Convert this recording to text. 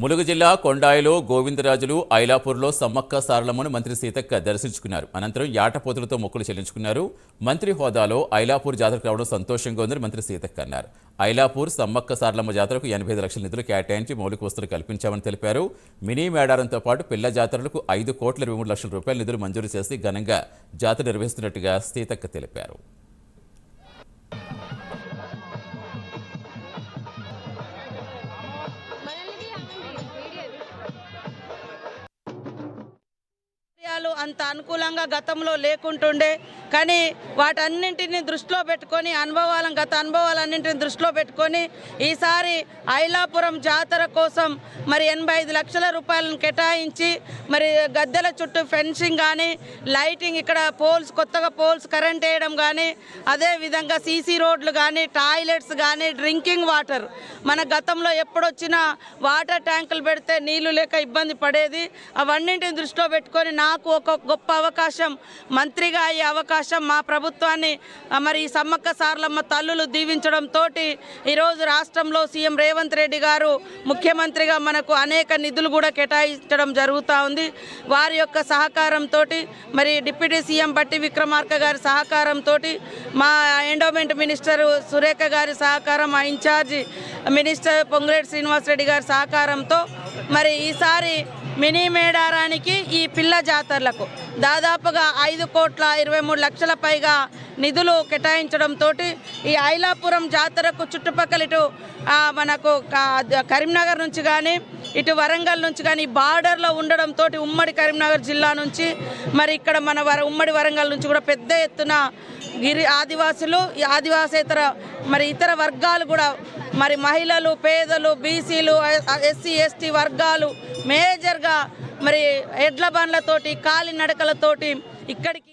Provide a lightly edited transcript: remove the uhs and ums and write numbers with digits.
ములుగు జిల్లా కొండాయిలో గోవిందరాజులు, ఐలాపూర్లో సమ్మక్క సారలమ్మను మంత్రి సీతక్క దర్శించుకున్నారు. అనంతరం యాటపోతులతో మొక్కులు చెల్లించుకున్నారు. మంత్రి హోదాలో ఐలాపూర్ జాతరకు రావడం సంతోషంగా ఉందని మంత్రి సీతక్క అన్నారు. ఐలాపూర్ సమ్మక్క సారలమ్మ జాతరకు 85 లక్షల నిధులు కేటాయించి మౌలిక వసతులు కల్పించామని తెలిపారు. మినీ మేడారంతో పాటు పిల్ల జాతరలకు 5,23 లక్షల రూపాయల నిధులు మంజూరు చేసి ఘనంగా జాతర నిర్వహిస్తున్నట్టుగా సీతక్క తెలిపారు. అంత అనుకూలంగా గతంలో లేకుంటుండే, కానీ వాటన్నింటినీ దృష్టిలో పెట్టుకొని గత అనుభవాలన్నింటిని దృష్టిలో పెట్టుకొని ఈసారి ఐలాపురం జాతర కోసం మరి 85 లక్షల రూపాయలను కేటాయించి మరి గద్దెల చుట్టూ ఫెన్సింగ్ కానీ, లైటింగ్, ఇక్కడ కొత్తగా పోల్స్ కరెంట్ వేయడం కానీ, అదేవిధంగా సీసీ రోడ్లు కానీ, టాయిలెట్స్ కానీ, డ్రింకింగ్ వాటర్, మన గతంలో ఎప్పుడొచ్చినా వాటర్ ట్యాంకులు పెడితే నీళ్లు లేక ఇబ్బంది పడేది. అవన్నింటిని దృష్టిలో పెట్టుకొని నాకు ఒక గొప్ప అవకాశం, మంత్రిగా అయ్యే అవకాశం, మా ప్రభుత్వాన్ని మరి సమ్మక్క సారలమ్మ తల్లులు దీవించడంతో ఈరోజు రాష్ట్రంలో సీఎం రేవంత్ రెడ్డి గారు ముఖ్యమంత్రిగా మనకు అనేక నిధులు కూడా కేటాయించడం జరుగుతూ ఉంది. వారి యొక్క సహకారంతో, మరి డిప్యూటీ సీఎం బట్టి విక్రమార్క గారి సహకారంతో, మా ఎండోమెంట్ మినిస్టర్ సురేఖ గారి సహకారం, మా ఇన్ఛార్జి మినిస్టర్ పొంగులేటి శ్రీనివాసరెడ్డి గారి సహకారంతో మరి ఈసారి మినీ మేడారానికి ఈ పిల్ల జాతరలకు దాదాపుగా 5,23 లక్షల పైగా నిధులు కేటాయించడంతో ఈ ఐలాపురం జాతరకు చుట్టుపక్కల ఇటు మనకు కరీంనగర్ నుంచి కానీ, ఇటు వరంగల్ నుంచి కానీ బార్డర్లో ఉండడంతో ఉమ్మడి కరీంనగర్ జిల్లా నుంచి మరి ఇక్కడ మన ఉమ్మడి వరంగల్ నుంచి కూడా పెద్ద ఎత్తున ఆదివాసులు, ఆదివాసేతర మరి ఇతర వర్గాలు కూడా, మరి మహిళలు, పేదలు, బీసీలు, ఎస్సీ ఎస్టీ వర్గాలు మేజర్గా మరి ఎడ్ల బండ్లతోటి, కాలినడకలతోటి ఇక్కడికి